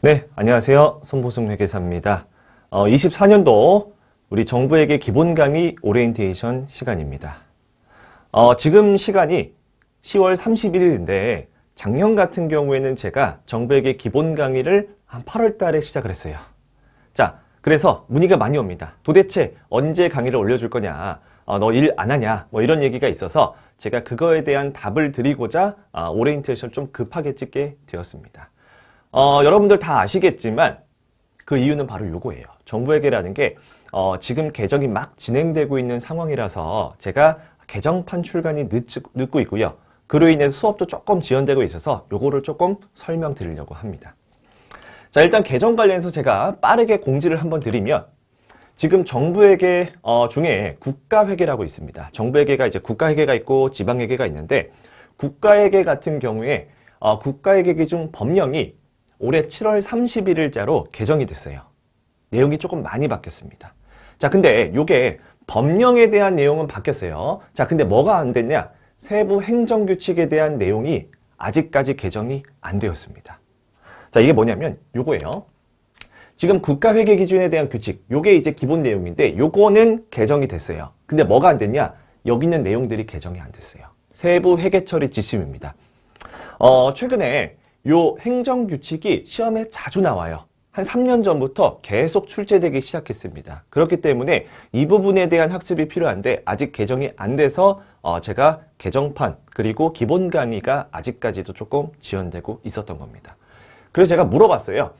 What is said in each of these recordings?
네, 안녕하세요. 손보승 회계사입니다. 24년도 우리 정부회계 기본 강의 오리엔테이션 시간입니다. 지금 시간이 10월 31일인데 작년 같은 경우에는 제가 정부회계 기본 강의를 한 8월 달에 시작을 했어요. 자, 그래서 문의가 많이 옵니다. 도대체 언제 강의를 올려줄 거냐? 너 일 안 하냐? 뭐 이런 얘기가 있어서 제가 그거에 대한 답을 드리고자 오리엔테이션 좀 급하게 찍게 되었습니다. 여러분들 다 아시겠지만 그 이유는 바로 요거예요. 정부회계라는 게 지금 개정이 막 진행되고 있는 상황이라서 제가 개정판 출간이 늦고 있고요. 그로 인해서 수업도 조금 지연되고 있어서 요거를 조금 설명드리려고 합니다. 자, 일단 개정 관련해서 제가 빠르게 공지를 한번 드리면 지금 정부회계 중에 국가회계라고 있습니다. 정부회계가 이제 국가회계가 있고 지방회계가 있는데 국가회계 같은 경우에 국가회계 기준 법령이 올해 7월 31일자로 개정이 됐어요. 내용이 조금 많이 바뀌었습니다. 자, 근데 요게 법령에 대한 내용은 바뀌었어요. 자, 근데 뭐가 안 됐냐? 세부 행정규칙에 대한 내용이 아직까지 개정이 안 되었습니다. 자, 이게 뭐냐면 요거예요. 지금 국가회계 기준에 대한 규칙, 요게 이제 기본 내용인데 요거는 개정이 됐어요. 근데 뭐가 안 됐냐? 여기 있는 내용들이 개정이 안 됐어요. 세부 회계 처리 지침입니다. 최근에 요 행정규칙이 시험에 자주 나와요. 한 3년 전부터 계속 출제되기 시작했습니다. 그렇기 때문에 이 부분에 대한 학습이 필요한데 아직 개정이 안 돼서 제가 개정판 그리고 기본 강의가 아직까지도 조금 지연되고 있었던 겁니다. 그래서 제가 물어봤어요.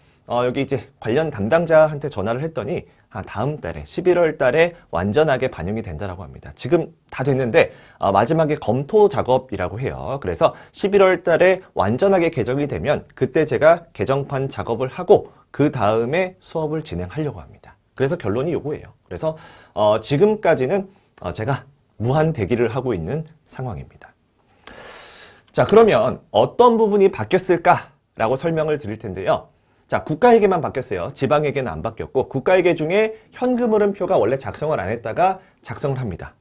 여기 이제 관련 담당자한테 전화를 했더니 다음 달에 11월 달에 완전하게 반영이 된다라고 합니다. 지금 다 됐는데 마지막에 검토 작업이라고 해요. 그래서 11월 달에 완전하게 개정이 되면 그때 제가 개정판 작업을 하고 그 다음에 수업을 진행하려고 합니다. 그래서 결론이 요거예요. 그래서 지금까지는 제가 무한 대기를 하고 있는 상황입니다. 자, 그러면 어떤 부분이 바뀌었을까라고 설명을 드릴 텐데요. 자, 국가회계만 바뀌었어요. 지방회계는 안 바뀌었고 국가회계 중에 현금흐름표가 원래 작성을 안 했다가 작성을 합니다.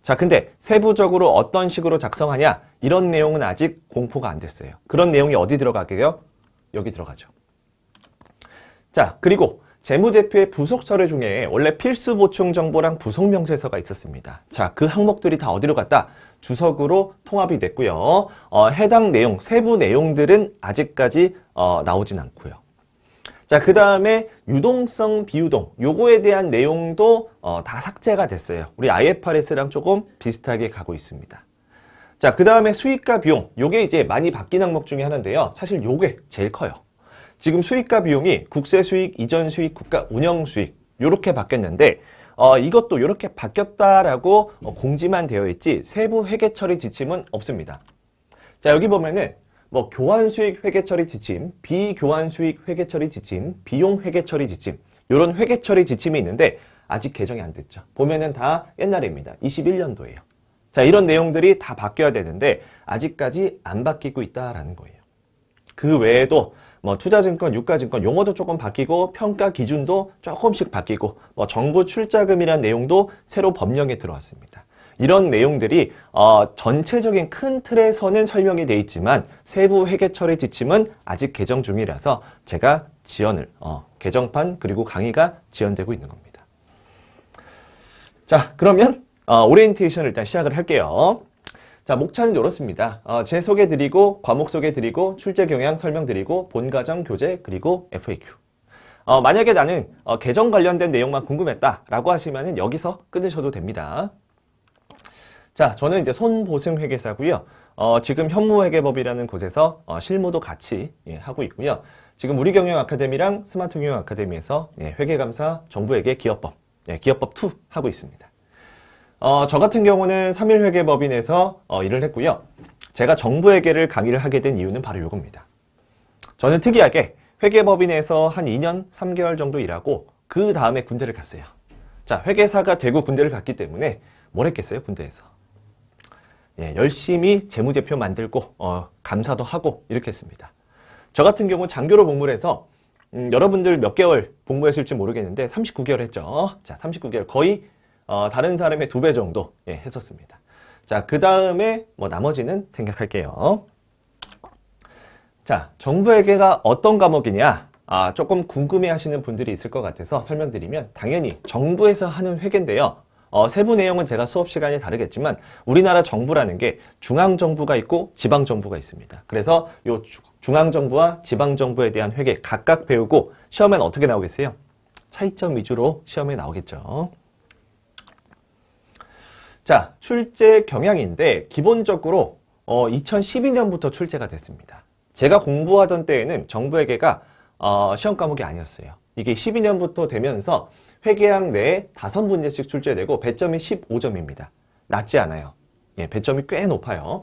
자, 근데 세부적으로 어떤 식으로 작성하냐? 이런 내용은 아직 공포가 안 됐어요. 그런 내용이 어디 들어가게요? 여기 들어가죠. 자, 그리고 재무제표의 부속 서류 중에 원래 필수 보충 정보랑 부속 명세서가 있었습니다. 자, 그 항목들이 다 어디로 갔다? 주석으로 통합이 됐고요. 해당 내용, 세부 내용들은 아직까지 나오진 않고요. 자, 그 다음에 유동성 비유동 요거에 대한 내용도 다 삭제가 됐어요. 우리 IFRS랑 조금 비슷하게 가고 있습니다. 자, 그 다음에 수익과 비용 요게 이제 많이 바뀐 항목 중에 하나인데요. 사실 요게 제일 커요. 지금 수익과 비용이 국세 수익, 이전 수익, 국가 운영 수익 요렇게 바뀌었는데 이것도 요렇게 바뀌었다라고 공지만 되어 있지 세부 회계 처리 지침은 없습니다. 자, 여기 보면은 뭐 교환수익 회계처리 지침, 비교환수익 회계처리 지침, 비용 회계처리 지침 이런 회계처리 지침이 있는데 아직 개정이 안 됐죠. 보면은 다 옛날입니다. 21년도예요. 자, 이런 내용들이 다 바뀌어야 되는데 아직까지 안 바뀌고 있다라는 거예요. 그 외에도 뭐 투자증권, 유가증권 용어도 조금 바뀌고 평가 기준도 조금씩 바뀌고 뭐 정부 출자금이라는 내용도 새로 법령에 들어왔습니다. 이런 내용들이 전체적인 큰 틀에서는 설명이 돼 있지만 세부 회계 처리 지침은 아직 개정 중이라서 제가 지연을 개정판 그리고 강의가 지연되고 있는 겁니다. 자, 그러면 오리엔테이션을 일단 시작을 할게요. 자, 목차는 이렇습니다. 제 소개 드리고 과목 소개 드리고 출제 경향 설명 드리고 본과정 교재 그리고 FAQ. 만약에 나는 개정 관련된 내용만 궁금했다라고 하시면 여기서 끊으셔도 됩니다. 자, 저는 이제 손보승 회계사고요. 지금 현무회계법이라는 곳에서 실무도 같이 하고 있고요. 지금 우리경영 아카데미랑 스마트경영 아카데미에서 회계감사 정부회계 기업법, 기업법 2 하고 있습니다. 저 같은 경우는 3일회계법인에서 일을 했고요. 제가 정부회계를 강의를 하게 된 이유는 바로 이겁니다. 저는 특이하게 회계법인에서 한 2년 3개월 정도 일하고 그 다음에 군대를 갔어요. 자, 회계사가 되고 군대를 갔기 때문에 뭘 했겠어요, 군대에서? 열심히 재무제표 만들고 감사도 하고 이렇게 했습니다. 저 같은 경우 장교로 복무를 해서 여러분들 몇 개월 복무했을지 모르겠는데 39개월 했죠. 자, 39개월 거의 다른 사람의 2배 정도 했었습니다. 자, 그 다음에 뭐 나머지는 생각할게요. 자, 정부회계가 어떤 과목이냐? 조금 궁금해 하시는 분들이 있을 것 같아서 설명드리면, 당연히 정부에서 하는 회계인데요. 세부 내용은 제가 수업 시간에 다르겠지만 우리나라 정부라는 게 중앙정부가 있고 지방정부가 있습니다. 그래서 요 중앙정부와 지방정부에 대한 회계 각각 배우고 시험엔 어떻게 나오겠어요? 차이점 위주로 시험에 나오겠죠. 자, 출제 경향인데 기본적으로 2012년부터 출제가 됐습니다. 제가 공부하던 때에는 정부회계가 시험 과목이 아니었어요. 이게 12년부터 되면서 회계학 내에 5문제씩 출제되고 배점이 15점입니다. 낮지 않아요. 예, 배점이 꽤 높아요.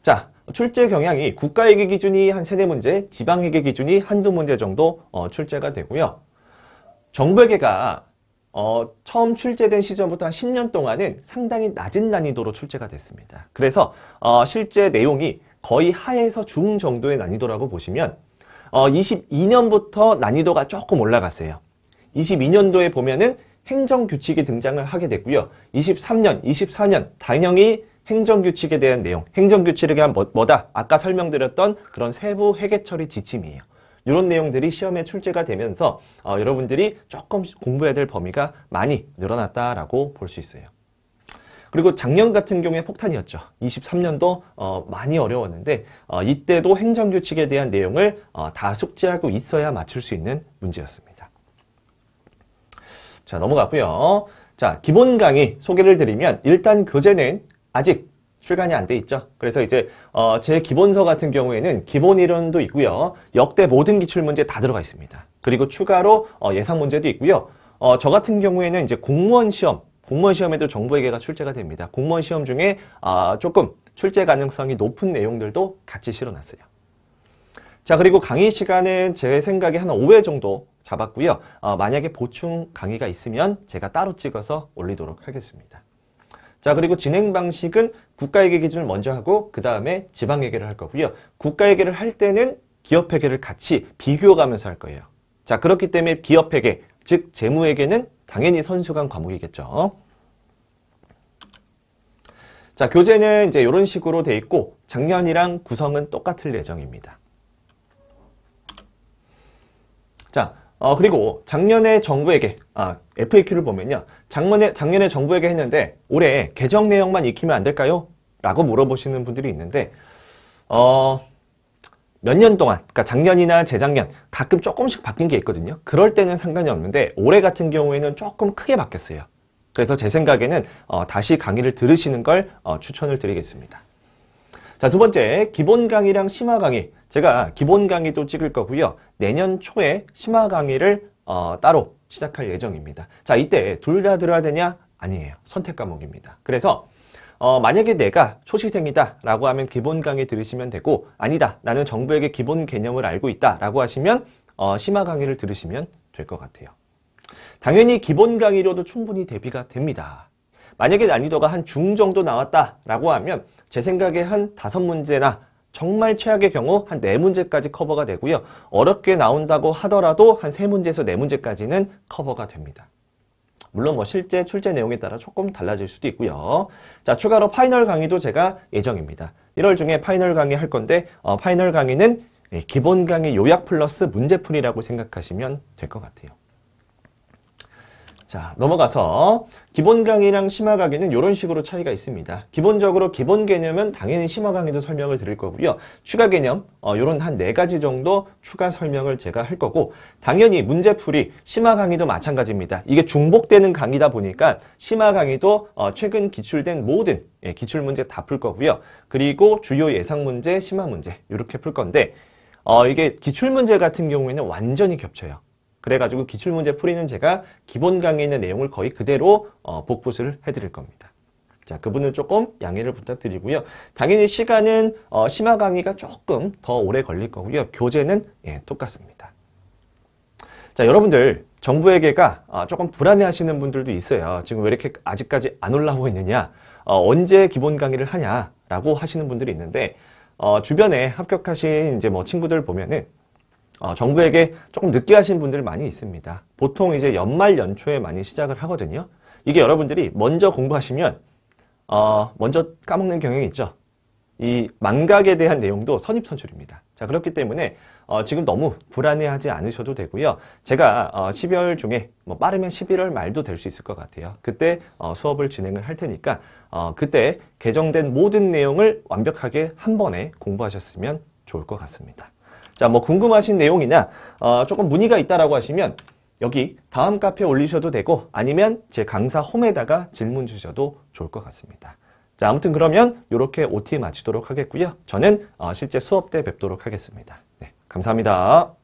자, 출제 경향이 국가회계 기준이 한 3, 4문제, 지방회계 기준이 한두 문제 정도 출제가 되고요. 정부회계가 처음 출제된 시점부터 한 10년 동안은 상당히 낮은 난이도로 출제가 됐습니다. 그래서 실제 내용이 거의 하에서 중 정도의 난이도라고 보시면 22년부터 난이도가 조금 올라갔어요. 22년도에 보면은 행정규칙이 등장을 하게 됐고요. 23년, 24년 당연히 행정규칙에 대한 내용, 행정규칙에 대한 뭐다? 아까 설명드렸던 그런 세부 회계처리 지침이에요. 이런 내용들이 시험에 출제가 되면서 여러분들이 조금 공부해야 될 범위가 많이 늘어났다라고 볼 수 있어요. 그리고 작년 같은 경우에 폭탄이었죠. 23년도 많이 어려웠는데 이때도 행정규칙에 대한 내용을 다 숙지하고 있어야 맞출 수 있는 문제였습니다. 자, 넘어가고요. 자, 기본 강의 소개를 드리면 일단 교재는 아직 출간이 안 돼 있죠. 그래서 이제 제 기본서 같은 경우에는 기본 이론도 있고요. 역대 모든 기출문제 다 들어가 있습니다. 그리고 추가로 예상 문제도 있고요. 저 같은 경우에는 이제 공무원 시험에도 정부회계가 출제가 됩니다. 공무원 시험 중에 조금 출제 가능성이 높은 내용들도 같이 실어놨어요. 자, 그리고 강의 시간은 제 생각에 한 5회 정도 잡았고요. 만약에 보충 강의가 있으면 제가 따로 찍어서 올리도록 하겠습니다. 자, 그리고 진행 방식은 국가회계 기준을 먼저 하고 그 다음에 지방회계를 할 거고요. 국가회계를 할 때는 기업회계를 같이 비교가면서 할 거예요. 자, 그렇기 때문에 기업회계, 즉 재무회계는 당연히 선수간 과목이겠죠. 자, 교재는 이제 이런 식으로 돼 있고 작년이랑 구성은 똑같을 예정입니다. 자, 그리고 작년에 정부회계, FAQ를 보면요. 작년에 정부회계 했는데 올해 개정 내용만 익히면 안 될까요? 라고 물어보시는 분들이 있는데 몇 년 동안, 그러니까 작년이나 재작년 가끔 조금씩 바뀐 게 있거든요. 그럴 때는 상관이 없는데 올해 같은 경우에는 조금 크게 바뀌었어요. 그래서 제 생각에는 다시 강의를 들으시는 걸 추천을 드리겠습니다. 자, 두 번째, 기본 강의랑 심화 강의. 제가 기본 강의도 찍을 거고요. 내년 초에 심화 강의를 따로 시작할 예정입니다. 자, 이때 둘 다 들어야 되냐? 아니에요. 선택 과목입니다. 그래서 만약에 내가 초시생이다 라고 하면 기본 강의 들으시면 되고, 아니다, 나는 정부에게 기본 개념을 알고 있다 라고 하시면 심화 강의를 들으시면 될 것 같아요. 당연히 기본 강의로도 충분히 대비가 됩니다. 만약에 난이도가 한 중 정도 나왔다 라고 하면 제 생각에 한 5문제나 정말 최악의 경우 한 4문제까지 커버가 되고요. 어렵게 나온다고 하더라도 한 3문제에서 4문제까지는 커버가 됩니다. 물론 뭐 실제 출제 내용에 따라 조금 달라질 수도 있고요. 자, 추가로 파이널 강의도 제가 예정입니다. 1월 중에 파이널 강의 할 건데 파이널 강의는 기본 강의 요약 플러스 문제풀이라고 생각하시면 될 것 같아요. 자, 넘어가서 기본 강의랑 심화 강의는 이런 식으로 차이가 있습니다. 기본적으로 기본 개념은 당연히 심화 강의도 설명을 드릴 거고요. 추가 개념, 이런 한 4가지 정도 추가 설명을 제가 할 거고, 당연히 문제풀이, 심화 강의도 마찬가지입니다. 이게 중복되는 강의다 보니까 심화 강의도 최근 기출된 모든 기출문제 다 풀 거고요. 그리고 주요 예상 문제, 심화 문제 이렇게 풀 건데 이게 기출문제 같은 경우에는 완전히 겹쳐요. 그래가지고 기출문제 풀이는 제가 기본 강의에 있는 내용을 거의 그대로 복붙을 해드릴 겁니다. 자, 그분은 조금 양해를 부탁드리고요. 당연히 시간은 심화 강의가 조금 더 오래 걸릴 거고요. 교재는 똑같습니다. 자, 여러분들 정부회계가 조금 불안해하시는 분들도 있어요. 지금 왜 이렇게 아직까지 안 올라오고 있느냐, 언제 기본 강의를 하냐라고 하시는 분들이 있는데 주변에 합격하신 이제 뭐 친구들 보면은 정부에게 조금 늦게 하신 분들 많이 있습니다. 보통 이제 연말 연초에 많이 시작을 하거든요. 이게 여러분들이 먼저 공부하시면 먼저 까먹는 경향이 있죠. 이 망각에 대한 내용도 선입선출입니다. 자, 그렇기 때문에 지금 너무 불안해하지 않으셔도 되고요. 제가 12월 중에 빠르면 11월 말도 될 수 있을 것 같아요. 그때 수업을 진행을 할 테니까 그때 개정된 모든 내용을 완벽하게 한 번에 공부하셨으면 좋을 것 같습니다. 자, 궁금하신 내용이나 조금 문의가 있다라고 하시면 여기 다음 카페에 올리셔도 되고 아니면 제 강사 홈에다가 질문 주셔도 좋을 것 같습니다. 자, 아무튼 그러면 이렇게 OT 마치도록 하겠고요. 저는 실제 수업 때 뵙도록 하겠습니다. 네, 감사합니다.